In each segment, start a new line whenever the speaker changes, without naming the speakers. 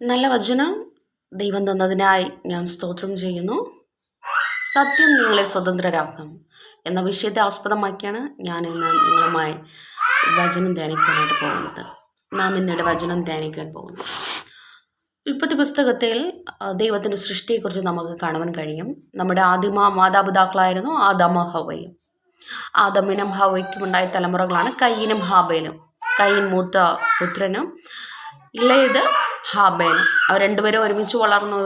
നല്ല വചനം ദൈവം തന്നതിനായി ഞാൻ സ്തോത്രം ചെയ്യുന്നു. സത്യം നിങ്ങളെ സ്വതന്ത്രരാക്കും എന്ന വിഷയത്തെ ആസ്പദമാക്കിയാണ് ഞാൻ ഇന്ന് നിങ്ങളുമായി വചനം ധ്യാനിക്കാനായിട്ട് പോകുന്നത്. നാം ഇന്നിടെ വചനം ധ്യാനിക്കാൻ പോകുന്നു. ഉൽപ്പത്തി പുസ്തകത്തിൽ ദൈവത്തിൻ്റെ സൃഷ്ടിയെക്കുറിച്ച് നമുക്ക് കാണുവാൻ കഴിയും. നമ്മുടെ ആദിമ മാതാപിതാക്കളായിരുന്നു ആദമും ഹവ്വയും. ആദമിനും ഹവ്വയ്ക്കും ഉണ്ടായ തലമുറകളാണ് കയീനും ഹാബേലും. കയീൻ മൂത്ത പുത്രനും ഇളയത് ഹാബേൽ. അവർ രണ്ടുപേരും ഒരുമിച്ച് വളർന്നു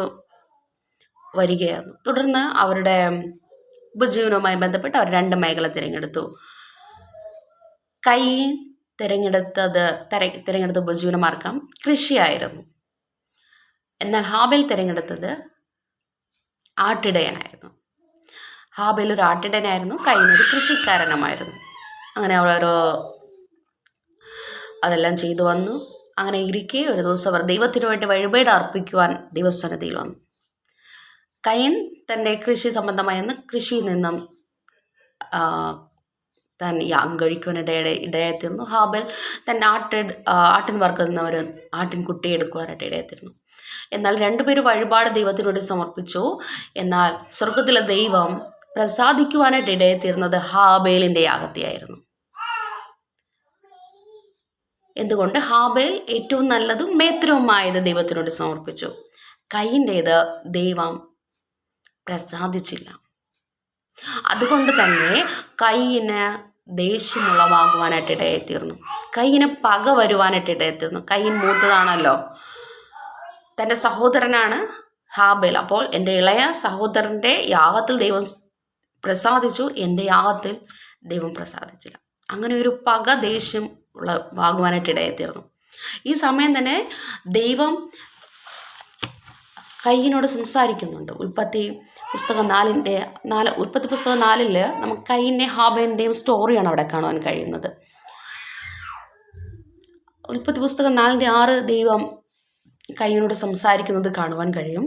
വരികയായിരുന്നു. തുടർന്ന് അവരുടെ ഉപജീവനവുമായി ബന്ധപ്പെട്ട് അവർ രണ്ട് മേഖല തിരഞ്ഞെടുത്തു. കയീൻ തിരഞ്ഞെടുത്ത ഉപജീവനമാർഗം കൃഷിയായിരുന്നു. എന്നാൽ ഹാബേൽ തിരഞ്ഞെടുത്തത് ആട്ടിടയനായിരുന്നു. ഹാബേൽ ഒരു ആട്ടിടയനായിരുന്നു, കയീൻ ഒരു കൃഷിക്കാരനുമായിരുന്നു. അങ്ങനെ ഓരോ അതെല്ലാം ചെയ്തു വന്നു. അങ്ങനെ ഇരിക്കെ ഒരു ദിവസം അവർ ദൈവത്തിനു വേണ്ടി വഴിപാട് അർപ്പിക്കുവാൻ ദൈവസന്നിധിയിൽ വന്നു. കയീൻ തൻ്റെ കൃഷി സംബന്ധമായ കൃഷിയിൽ നിന്നും താൻ യാഗം കഴിക്കുവാൻ ഇടയായിത്തീർന്നു. ഹാബേൽ തൻ്റെ ആട്ടിൻ വർഗ്ഗത്തിൽ നിന്ന് ഒരു ആട്ടിൻകുട്ടിയെ എടുക്കുവാനായിട്ട് ഇടയായിത്തീർന്നു. എന്നാൽ രണ്ടുപേരും വഴിപാട് ദൈവത്തിനോട് സമർപ്പിച്ചു. എന്നാൽ സ്വർഗത്തിലെ ദൈവം പ്രസാദിക്കുവാനായിട്ട് ഇടയായിത്തീർന്നത് ഹാബേലിൻ്റെ യാഗത്തെയായിരുന്നു. എന്തുകൊണ്ട്? ഹാബേൽ ഏറ്റവും നല്ലതും മേത്രവുമായത് ദൈവത്തിനോട് സമർപ്പിച്ചു. കയീൻ്റേത് ദൈവം പ്രസാദിച്ചില്ല. അതുകൊണ്ട് തന്നെ കയീന് ദേഷ്യമുളവാകുവാനായിട്ട് ഇടയായിത്തീർന്നു. കയീന് പക വരുവാനായിട്ട് ഇടയായിത്തീർന്നു. കയീൻ മൂത്തതാണല്ലോ, തൻ്റെ സഹോദരനാണ് ഹാബേൽ. അപ്പോൾ എൻ്റെ ഇളയ സഹോദരൻ്റെ യാഗത്തിൽ ദൈവം പ്രസാദിച്ചു, എൻ്റെ യാഗത്തിൽ ദൈവം പ്രസാദിച്ചില്ല. അങ്ങനെ ഒരു പക ദേഷ്യം വാങ്ങുവാനായിട്ട് ഇടയായിത്തീർന്നു. ഈ സമയം തന്നെ ദൈവം കയീനോട് സംസാരിക്കുന്നുണ്ട്. ഉൽപ്പത്തി പുസ്തകം 4 നമുക്ക് കയീൻ്റെയും ഹാബേലിൻ്റെയും സ്റ്റോറിയാണ് അവിടെ കാണുവാൻ കഴിയുന്നത്. ഉൽപ്പത്തി പുസ്തകം 4:6 ദൈവം കയീനോട് സംസാരിക്കുന്നത് കാണുവാൻ കഴിയും.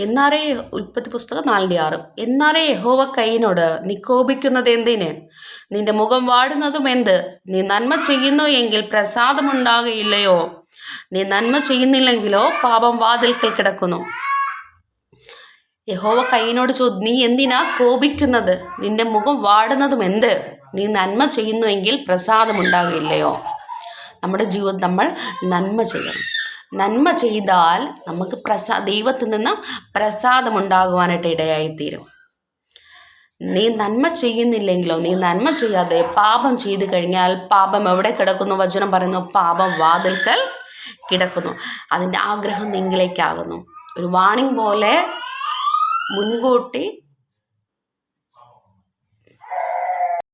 എന്നാറേ ഉൽപ്പത്തി പുസ്തകം 4:6 എന്നാറേ യഹോവ കയീനോട്, നീ കോപിക്കുന്നത് എന്തിന്? നിന്റെ മുഖം വാടുന്നതും എന്ത്? നീ നന്മ ചെയ്യുന്നു എങ്കിൽ പ്രസാദമുണ്ടാകുകയില്ലയോ? നീ നന്മ ചെയ്യുന്നില്ലെങ്കിലോ പാപം വാതിൽക്കൽ കിടക്കുന്നു. യഹോവ കയീനോട് നീ എന്തിനാ കോപിക്കുന്നത്? നിന്റെ മുഖം വാടുന്നതും എന്ത്? നീ നന്മ ചെയ്യുന്നുവെങ്കിൽ പ്രസാദമുണ്ടാകുകയില്ലയോ? നമ്മുടെ ജീവിതം നമ്മൾ നന്മ ചെയ്യണം. നന്മ ചെയ്താൽ നമുക്ക് ദൈവത്തിൽ നിന്ന് പ്രസാദമുണ്ടാകുവാനായിട്ട് ഇടയായിത്തീരും. നീ നന്മ ചെയ്യുന്നില്ലെങ്കിലോ, നീ നന്മ ചെയ്യാതെ പാപം ചെയ്തു കഴിഞ്ഞാൽ പാപം എവിടെ കിടക്കുന്നു? വചനം പറയുന്നു, പാപം വാതിൽക്കൽ കിടക്കുന്നു. അതിൻ്റെ ആഗ്രഹം നിങ്ങളിലേക്കാകുന്നു. ഒരു വാണിംഗ് പോലെ മുൻകൂട്ടി